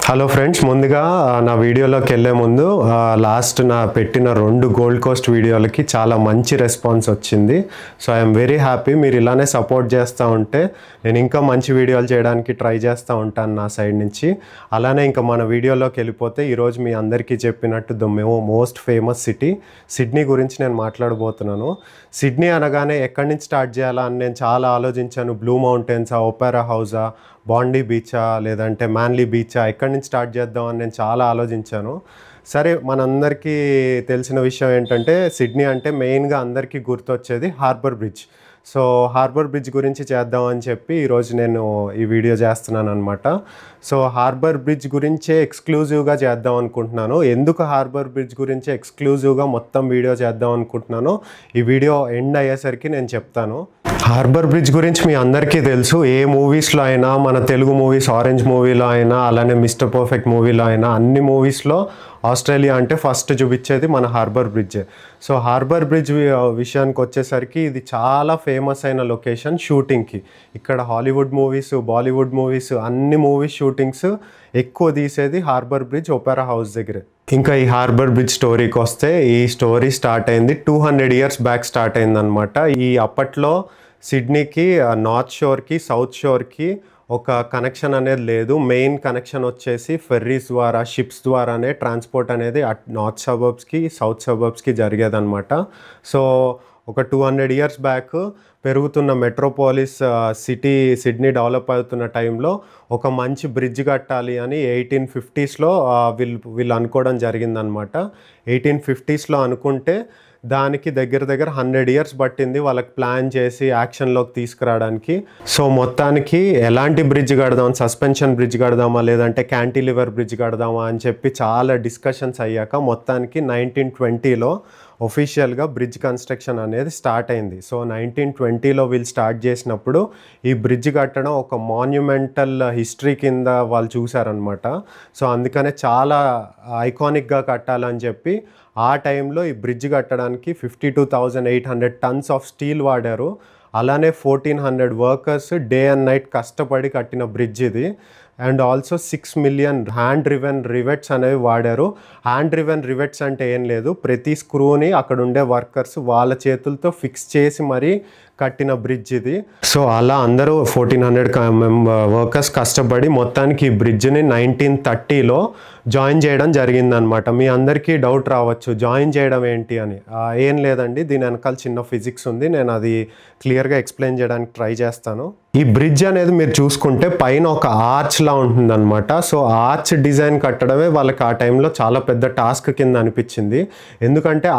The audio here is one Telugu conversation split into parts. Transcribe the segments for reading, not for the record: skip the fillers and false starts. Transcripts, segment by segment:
హలో ఫ్రెండ్స్, ముందుగా నా వీడియోలోకి వెళ్ళే ముందు లాస్ట్ నా పెట్టిన 2 గోల్డ్ కోస్ట్ వీడియోలకి చాలా మంచి రెస్పాన్స్ వచ్చింది. So I'm very happy. మీరు ఇలానే సపోర్ట్ చేస్తూ ఉంటే నేను ఇంకా మంచి వీడియోలు చేయడానికి ట్రై చేస్తూ ఉంటాను నా సైడ్ నుంచి. అలానే ఇంకా మన వీడియోలోకి వెళ్ళిపోతే ఈరోజు మీ అందరికీ చెప్పినట్టు మోస్ట్ ఫేమస్ సిటీ సిడ్నీ గురించి నేను మాట్లాడబోతున్నాను. సిడ్నీ అనగానే ఎక్కడి నుంచి స్టార్ట్ చేయాలా అని నేను చాలా ఆలోచించాను. బ్లూ మౌంటైన్సా, ఒపెరా హౌసా, బాండీ బీచా, లేదంటే మ్యాన్లీ బీచా, ఎక్కడి నుంచి స్టార్ట్ చేద్దామని నేను చాలా ఆలోచించాను. సరే, మనందరికీ తెలిసిన విషయం ఏంటంటే సిడ్నీ అంటే మెయిన్గా అందరికీ గుర్తొచ్చేది harbour bridge. So harbour bridge గురించి చేద్దామని చెప్పి ఈరోజు నేను ఈ వీడియో చేస్తున్నాను అనమాట. సో హార్బర్ బ్రిడ్జ్ గురించే ఎక్స్క్లూజివ్గా చేద్దాం అనుకుంటున్నాను. ఎందుకు హార్బర్ బ్రిడ్జ్ గురించి ఎక్స్క్లూజివ్గా మొత్తం వీడియో చేద్దాం అనుకుంటున్నానో ఈ వీడియో ఎండ్ అయ్యేసరికి నేను చెప్తాను. హార్బర్ బ్రిడ్జ్ గురించి మీ అందరికీ తెలుసు. ఏ మూవీస్లో అయినా, మన తెలుగు మూవీస్ ఆరెంజ్ మూవీలో అయినా, అలానే మిస్టర్ పర్ఫెక్ట్ మూవీలో అయినా, అన్ని మూవీస్లో ఆస్ట్రేలియా అంటే ఫస్ట్ చూపించేది మన harbour bridge. So harbour bridge విషయానికి వచ్చేసరికి ఇది చాలా ఫేమస్ అయిన లొకేషన్ షూటింగ్కి. ఇక్కడ హాలీవుడ్ మూవీస్, బాలీవుడ్ మూవీస్, అన్ని మూవీస్ షూటింగ్స్ ఎక్కువ తీసేది హార్బర్ బ్రిడ్జ్, ఒపెరా హౌస్ దగ్గరే. ఇంకా ఈ హార్బర్ బ్రిడ్జ్ స్టోరీకి వస్తే, ఈ స్టోరీ స్టార్ట్ అయింది 200 years బ్యాక్ స్టార్ట్ అయింది అనమాట. ఈ అప్పట్లో సిడ్నీకి నార్త్ షోర్కి, సౌత్ షోర్కి ఒక కనెక్షన్ అనేది లేదు. మెయిన్ కనెక్షన్ వచ్చేసి ఫెర్రీస్ ద్వారా, షిప్స్ ద్వారానే ట్రాన్స్పోర్ట్ అనేది నార్త్ సబర్బ్స్కి, సౌత్ సబర్బ్స్కి జరిగేదన్నమాట. సో ఒక 200 years బ్యాక్ పెరుగుతున్న మెట్రోపాలిస్ సిటీ సిడ్నీ డెవలప్ అవుతున్న టైంలో ఒక మంచి బ్రిడ్జ్ కట్టాలి అని 1850sలో వీళ్ళు అనుకోవడం జరిగిందనమాట. 1850sలో అనుకుంటే దానికి దగ్గర 100 years పట్టింది వాళ్ళకి ప్లాన్ చేసి యాక్షన్లోకి తీసుకురావడానికి. సో మొత్తానికి ఎలాంటి బ్రిడ్జ్ కడదాం, సస్పెన్షన్ బ్రిడ్జ్ కడదామా లేదంటే క్యాంటిలివర్ బ్రిడ్జ్ కడదామా అని చెప్పి చాలా డిస్కషన్స్ అయ్యాక మొత్తానికి 1920లో ఒఫీషియల్గా బ్రిడ్జ్ కన్స్ట్రక్షన్ అనేది స్టార్ట్ అయింది. సో 1920లో వీళ్ళు స్టార్ట్ చేసినప్పుడు ఈ బ్రిడ్జ్ కట్టడం ఒక మాన్యుమెంటల్ హిస్టరీ కింద వాళ్ళు చూసారనమాట. సో అందుకనే చాలా ఐకానిక్గా కట్టాలని చెప్పి ఆ టైంలో ఈ బ్రిడ్జ్ కట్టడానికి 52,800 tons ఆఫ్ స్టీల్ వాడారు. అలానే 1400 workers డే అండ్ నైట్ కష్టపడి కట్టిన బ్రిడ్జ్ ఇది. And also 6 million hand driven rivets అనేవి వాడారు. హ్యాండ్ రివెన్ రివెట్స్ అంటే ఏం లేదు, ప్రతి స్క్రూని అక్కడ ఉండే వర్కర్స్ వాళ్ళ చేతులతో ఫిక్స్ చేసి మరీ కట్టిన బ్రిడ్జ్ ఇది. సో అలా అందరూ 1400 వర్కర్స్ కష్టపడి మొత్తానికి ఈ బ్రిడ్జ్ని 1930లో జాయిన్ చేయడం జరిగిందనమాట. మీ అందరికీ డౌట్ రావచ్చు, జాయిన్ చేయడం ఏంటి అని. ఏం లేదండి, దీని వెనకాల చిన్న ఫిజిక్స్ ఉంది. నేను అది క్లియర్గా ఎక్స్ప్లెయిన్ చేయడానికి ట్రై చేస్తాను. ఈ బ్రిడ్జ్ అనేది మీరు చూసుకుంటే పైన ఒక ఆర్చ్లా ఉంటుందన్నమాట. సో ఆర్చ్ డిజైన్ కట్టడమే వాళ్ళకి ఆ టైంలో చాలా పెద్ద టాస్క్ కింద అనిపించింది. ఎందుకంటే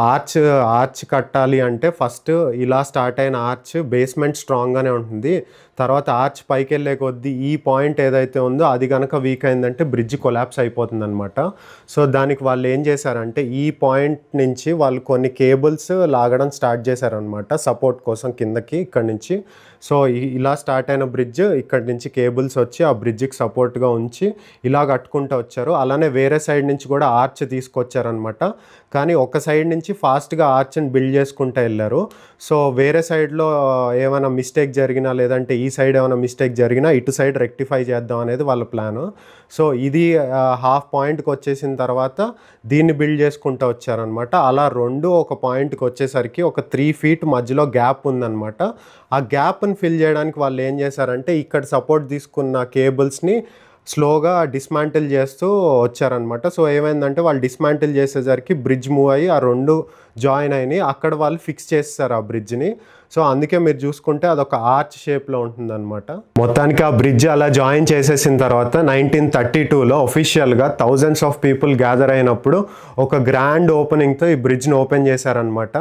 ఆర్చ్ కట్టాలి అంటే ఫస్ట్ ఇలా స్టార్ట్ అయిన ఆర్చ్ బేస్మెంట్ స్ట్రాంగ్గానే ఉంటుంది. తర్వాత ఆర్చ్ పైకి వెళ్ళే కొద్దీ ఈ పాయింట్ ఏదైతే ఉందో అది కనుక వీక్ అయిందంటే బ్రిడ్జ్ కొలాప్స్ అయిపోతుంది అనమాట. సో దానికి వాళ్ళు ఏం చేశారంటే ఈ పాయింట్ నుంచి వాళ్ళు కొన్ని కేబుల్స్ లాగడం స్టార్ట్ చేశారనమాట సపోర్ట్ కోసం కిందకి, ఇక్కడి నుంచి. సో ఇలా స్టార్ట్ అయిన బ్రిడ్జ్ ఇక్కడి నుంచి కేబుల్స్ వచ్చి ఆ బ్రిడ్జ్కి సపోర్ట్గా ఉంచి ఇలా కట్టుకుంటూ వచ్చారు. అలానే వేరే సైడ్ నుంచి కూడా ఆర్చ్ తీసుకొచ్చారనమాట. కానీ ఒక సైడ్ నుంచి ఫాస్ట్గా ఆర్చ్ని బిల్డ్ చేసుకుంటూ వెళ్ళారు. సో వేరే సైడ్లో ఏమైనా మిస్టేక్ జరిగినా లేదంటే ఈ సైడ్ ఏమైనా మిస్టేక్ జరిగినా ఇటు సైడ్ రెక్టిఫై చేద్దాం అనేది వాళ్ళ ప్లాను. సో ఇది హాఫ్ పాయింట్కి వచ్చేసిన తర్వాత దీన్ని బిల్డ్ చేసుకుంటూ వచ్చారనమాట. అలా రెండు ఒక పాయింట్కి వచ్చేసరికి ఒక 3 feet మధ్యలో గ్యాప్ ఉందన్నమాట. ఆ గ్యాప్ని ఫిల్ చేయడానికి వాళ్ళు ఏం చేశారంటే ఇక్కడ సపోర్ట్ తీసుకున్న కేబుల్స్ని స్లోగా డిస్మాంటిల్ చేస్తూ వచ్చారనమాట. సో ఏమైందంటే వాళ్ళు డిస్మాంటిల్ చేసేసరికి బ్రిడ్జ్ మూవ్ అయ్యి ఆ రెండు జాయిన్ అయినాయి. అక్కడ వాళ్ళు ఫిక్స్ చేస్తారు ఆ బ్రిడ్జ్ని. సో అందుకే మీరు చూసుకుంటే అదొక ఆర్చ్ షేప్లో ఉంటుందన్నమాట. మొత్తానికి ఆ బ్రిడ్జ్ అలా జాయిన్ చేసేసిన తర్వాత 1932లో ఒఫీషియల్గా థౌజండ్స్ ఆఫ్ పీపుల్ గ్యాదర్ అయినప్పుడు ఒక గ్రాండ్ ఓపెనింగ్తో ఈ బ్రిడ్జ్ని ఓపెన్ చేశారనమాట.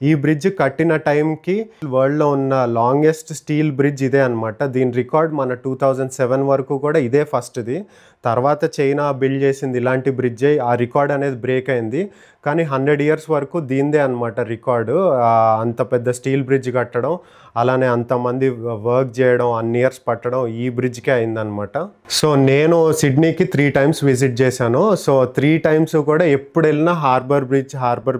ఈ బ్రిడ్జ్ కట్టిన టైంకి వరల్డ్లో ఉన్న లాంగెస్ట్ స్టీల్ బ్రిడ్జ్ ఇదే అనమాట. దీని రికార్డ్ మన 2007 వరకు కూడా ఇదే ఫస్ట్ది. తర్వాత చైనా బిల్డ్ చేసింది ఇలాంటి బ్రిడ్జే, ఆ రికార్డ్ అనేది బ్రేక్ అయింది. కానీ 100 years వరకు దీందే అనమాట రికార్డు, అంత పెద్ద స్టీల్ బ్రిడ్జ్ కట్టడం. అలానే అంతమంది వర్క్ చేయడం అన్ని ఇయర్స్ పట్టడం ఈ బ్రిడ్జ్కే అయిందనమాట. సో నేను సిడ్నీకి 3 times విజిట్ చేశాను. సో 3 times కూడా ఎప్పుడు వెళ్ళినా హార్బర్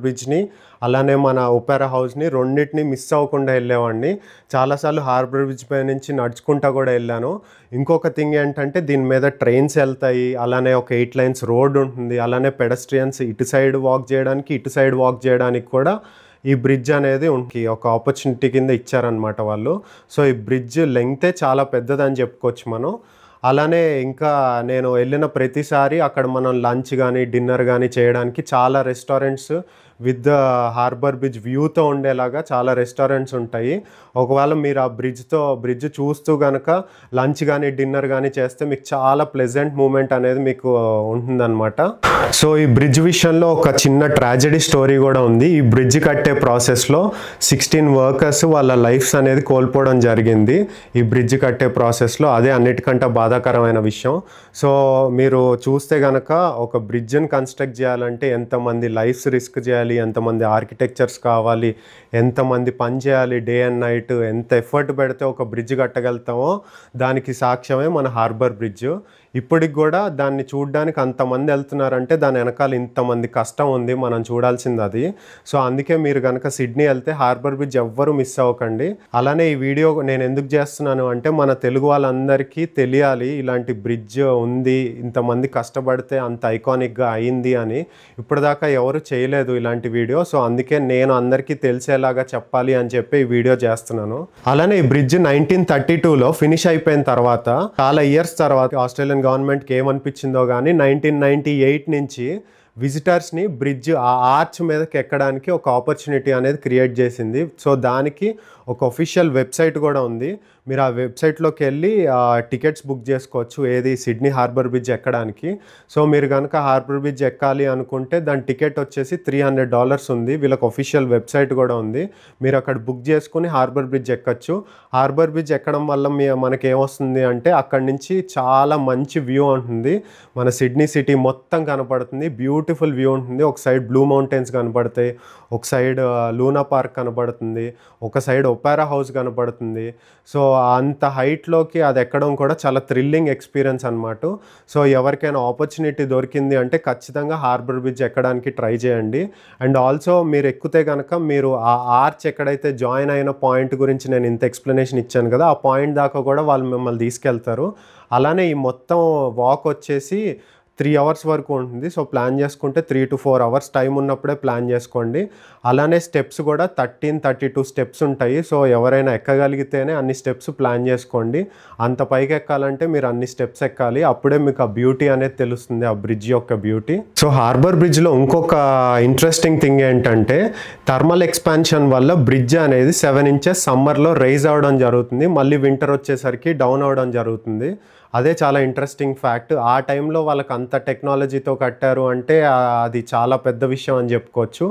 బ్రిడ్జ్ని అలానే మన ఒపెరా హౌస్ని రెండింటిని మిస్ అవ్వకుండా వెళ్ళేవాడిని. చాలాసార్లు హార్బర్ బ్రిడ్జ్ పై నుంచి నడుచుకుంటా కూడా వెళ్ళాను. ఇంకొక థింగ్ ఏంటంటే దీని మీద ట్రైన్స్ వెళ్తాయి, అలానే ఒక 8 lanes రోడ్ ఉంటుంది, అలానే పెడస్ట్రియన్స్ ఇటు సైడ్ వాక్ చేయడానికి ఇటు సైడ్ వాక్ చేయడానికి కూడా ఈ బ్రిడ్జ్ అనేది ఒక ఆపర్చునిటీ కింద ఇచ్చారనమాట వాళ్ళు. సో ఈ బ్రిడ్జ్ లెంగ్తే చాలా పెద్దదని చెప్పుకోవచ్చు మనం. అలానే ఇంకా నేను వెళ్ళిన ప్రతిసారి అక్కడ మనం లంచ్ కానీ డిన్నర్ కానీ చేయడానికి చాలా రెస్టారెంట్స్ విత్ హార్బర్ బ్రిడ్జ్ వ్యూతో ఉండేలాగా చాలా రెస్టారెంట్స్ ఉంటాయి. ఒకవేళ మీరు ఆ బ్రిడ్జ్ చూస్తూ కనుక లంచ్ కానీ డిన్నర్ కానీ చేస్తే మీకు చాలా ప్లెజెంట్ మూమెంట్ అనేది మీకు ఉంటుందన్నమాట. సో ఈ బ్రిడ్జ్ విషయంలో ఒక చిన్న ట్రాజెడీ స్టోరీ కూడా ఉంది. ఈ బ్రిడ్జ్ కట్టే ప్రాసెస్లో 16 workers వాళ్ళ లైఫ్స్ అనేది కోల్పోవడం జరిగింది ఈ బ్రిడ్జ్ కట్టే ప్రాసెస్లో. అదే అన్నిటికంటే బాధాకరమైన విషయం. సో మీరు చూస్తే కనుక ఒక బ్రిడ్జ్ని కన్స్ట్రక్ట్ చేయాలంటే ఎంతమంది లైఫ్స్ రిస్క్ చేయాలి, ఎంతమంది ఆర్కిటెక్చర్స్ కావాలి, ఎంతమంది పని చేయాలి డే అండ్ నైట్, ఎంత ఎఫర్ట్ పెడితే ఒక బ్రిడ్జ్ కట్టగలుగుతామో దానికి సాక్ష్యమే మన హార్బర్ బ్రిడ్జ్. ఇప్పటికి కూడా దాన్ని చూడడానికి అంతమంది వెళ్తున్నారంటే దాని వెనకాల ఇంతమంది కష్టం ఉంది, మనం చూడాల్సింది అది. సో అందుకే మీరు కనుక సిడ్నీ వెళ్తే హార్బర్ బ్రిడ్జ్ ఎవ్వరూ మిస్ అవ్వకండి. అలానే ఈ వీడియో నేను ఎందుకు చేస్తున్నాను అంటే మన తెలుగు వాళ్ళందరికీ తెలియాలి ఇలాంటి బ్రిడ్జ్ ఉంది, ఇంతమంది కష్టపడితే అంత ఐకానిక్గా అయింది అని. ఇప్పటిదాకా ఎవరు చేయలేదు ఇలాంటి వీడియో. సో అందుకే నేను అందరికీ తెలిసేలాగా చెప్పాలి అని చెప్పి ఈ వీడియో చేస్తున్నాను. అలానే ఈ బ్రిడ్జ్ 1932లో ఫినిష్ అయిపోయిన తర్వాత చాలా ఇయర్స్ తర్వాత ఆస్ట్రేలియన్ గవర్నమెంట్కి ఏమనిపించిందో కానీ 1998 నుంచి విజిటర్స్ని బ్రిడ్జ్ ఆ ఆర్చ్ మీదకి ఎక్కడానికి ఒక ఆపర్చునిటీ అనేది క్రియేట్ చేసింది. సో దానికి ఒక అఫీషియల్ వెబ్సైట్ కూడా ఉంది. మీరు ఆ వెబ్సైట్లోకి వెళ్ళి టికెట్స్ బుక్ చేసుకోవచ్చు ఏది సిడ్నీ హార్బర్ బ్రిడ్జ్ ఎక్కడానికి. సో మీరు కనుక హార్బర్ బ్రిడ్జ్ ఎక్కాలి అనుకుంటే దాని టికెట్ వచ్చేసి $300 ఉంది. వీళ్ళకి అఫీషియల్ వెబ్సైట్ కూడా ఉంది. మీరు అక్కడ బుక్ చేసుకుని హార్బర్ బ్రిడ్జ్ ఎక్కచ్చు. హార్బర్ బ్రిడ్జ్ ఎక్కడం వల్ల మనకి ఏమొస్తుంది అంటే అక్కడి నుంచి చాలా మంచి వ్యూ ఉంటుంది, మన సిడ్నీ సిటీ మొత్తం కనపడుతుంది, బ్యూటిఫుల్ వ్యూ ఉంటుంది. ఒక సైడ్ బ్లూ మౌంటైన్స్ కనపడతాయి, ఒక సైడ్ లూనా పార్క్ కనపడుతుంది, ఒక సైడ్ ఒపెరా హౌస్ కనపడుతుంది. సో అంత హైట్లోకి అది ఎక్కడం కూడా చాలా థ్రిల్లింగ్ ఎక్స్పీరియన్స్ అనమాట. సో ఎవరికైనా ఆపర్చునిటీ దొరికింది అంటే ఖచ్చితంగా హార్బర్ బ్రిడ్జ్ ఎక్కడానికి ట్రై చేయండి. అండ్ ఆల్సో మీరు ఎక్కితే కనుక మీరు ఆ ఆర్చ్ ఎక్కడైతే జాయిన్ అయిన పాయింట్ గురించి నేను ఇంత ఎక్స్ప్లెనేషన్ ఇచ్చాను కదా, ఆ పాయింట్ దాకా కూడా వాళ్ళు మిమ్మల్ని తీసుకెళ్తారు. అలానే ఈ మొత్తం వాక్ వచ్చేసి 3 hours వరకు ఉంటుంది. సో ప్లాన్ చేసుకుంటే 3 to 4 hours టైం ఉన్నప్పుడే ప్లాన్ చేసుకోండి. అలానే స్టెప్స్ కూడా 32 స్టెప్స్ ఉంటాయి. సో ఎవరైనా ఎక్కగలిగితేనే అన్ని స్టెప్స్ ప్లాన్ చేసుకోండి. అంత పైకి ఎక్కాలంటే మీరు అన్ని స్టెప్స్ ఎక్కాలి, అప్పుడే మీకు ఆ బ్యూటీ అనేది తెలుస్తుంది, ఆ బ్రిడ్జ్ యొక్క బ్యూటీ. సో హార్బర్ బ్రిడ్జ్లో ఇంకొక ఇంట్రెస్టింగ్ థింగ్ ఏంటంటే థర్మల్ ఎక్స్పాన్షన్ వల్ల బ్రిడ్జ్ అనేది 7 inches సమ్మర్లో రైజ్ అవ్వడం జరుగుతుంది, మళ్ళీ వింటర్ వచ్చేసరికి డౌన్ అవ్వడం జరుగుతుంది. అదే చాలా ఇంట్రెస్టింగ్ ఫ్యాక్ట్. ఆ టైంలో వాళ్ళకి అంత టెక్నాలజీతో కట్టారు అంటే అది చాలా పెద్ద విషయం అని చెప్పుకోవచ్చు.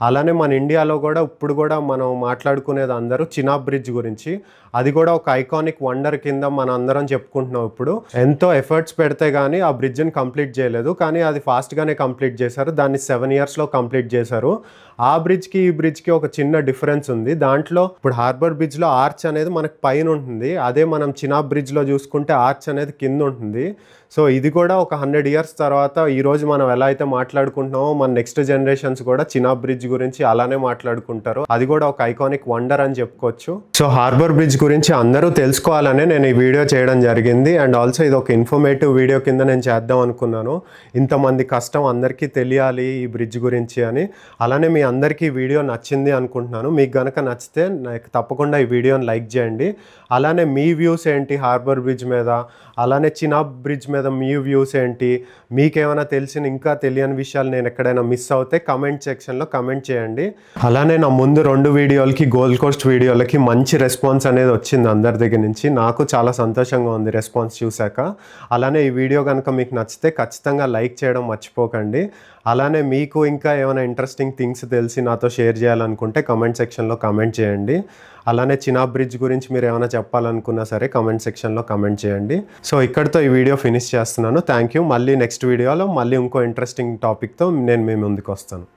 అలానే మన ఇండియాలో కూడా ఇప్పుడు కూడా మనం మాట్లాడుకునేది అందరూ చినాబ్ బ్రిడ్జ్ గురించి. అది కూడా ఒక ఐకానిక్ వండర్ కింద మనం అందరం చెప్పుకుంటున్నాం. ఇప్పుడు ఎంతో ఎఫర్ట్స్ పెడితే కానీ ఆ బ్రిడ్జ్ని కంప్లీట్ చేయలేదు, కానీ అది ఫాస్ట్గానే కంప్లీట్ చేశారు. దాన్ని 7 yearsలో కంప్లీట్ చేశారు. ఆ బ్రిడ్జ్కి ఈ బ్రిడ్జ్కి ఒక చిన్న డిఫరెన్స్ ఉంది. దాంట్లో ఇప్పుడు హార్బర్ బ్రిడ్జ్లో ఆర్చ్ అనేది మనకు పైన ఉంటుంది, అదే మనం చినాబ్ బ్రిడ్జ్లో చూసుకుంటే ఆర్చ్ అనేది కింద ఉంటుంది. సో ఇది కూడా ఒక 100 years తర్వాత ఈరోజు మనం ఎలా అయితే మాట్లాడుకుంటున్నామో మన నెక్స్ట్ జనరేషన్స్ కూడా చినాబ్ బ్రిడ్జ్ గురించి అలానే మాట్లాడుకుంటారు. అది కూడా ఒక ఐకానిక్ వండర్ అని చెప్పుకోవచ్చు. సో హార్బర్ బ్రిడ్జ్ గురించి అందరూ తెలుసుకోవాలనే నేను ఈ వీడియో చేయడం జరిగింది. అండ్ ఆల్సో ఇది ఒక ఇన్ఫర్మేటివ్ వీడియో కింద నేను చేద్దాం అనుకున్నాను. ఇంతమంది కష్టం అందరికీ తెలియాలి ఈ బ్రిడ్జ్ గురించి అని. అలానే మీ అందరికీ ఈ వీడియో నచ్చింది అనుకుంటున్నాను. మీకు కనుక నచ్చితే తప్పకుండా ఈ వీడియోని లైక్ చేయండి. అలానే మీ వ్యూస్ ఏంటి హార్బర్ బ్రిడ్జ్ మీద, అలానే చినాబ్ బ్రిడ్జ్ మీద మీ వ్యూస్ ఏంటి, మీకేమైనా తెలిసిన ఇంకా తెలియని విషయాలు నేను ఎక్కడైనా మిస్ అవుతే కమెంట్ సెక్షన్లో కమెంట్ చేయండి. అలానే నా ముందు 2 వీడియోలకి గోల్డ్ కోస్ట్ వీడియోలకి మంచి రెస్పాన్స్ అనేది వచ్చింది అందరి దగ్గర నుంచి. నాకు చాలా సంతోషంగా ఉంది రెస్పాన్స్ చూశాక. అలానే ఈ వీడియో కనుక మీకు నచ్చితే ఖచ్చితంగా లైక్ చేయడం మర్చిపోకండి. అలానే మీకు ఇంకా ఏమైనా ఇంట్రెస్టింగ్ థింగ్స్ తెలిసి నాతో షేర్ చేయాలనుకుంటే కమెంట్ సెక్షన్లో కమెంట్ చేయండి. అలానే చినాబ్ బ్రిడ్జ్ గురించి మీరు ఏమైనా చెప్పాలనుకున్నా సరే కమెంట్ సెక్షన్లో కమెంట్ చేయండి. సో ఇక్కడితో ఈ వీడియో ఫినిష్ చేస్తున్నాను. Thank you. మళ్ళీ నెక్స్ట్ వీడియోలో మళ్ళీ ఇంకో ఇంట్రెస్టింగ్ టాపిక్తో నేను మీ ముందుకు వస్తాను.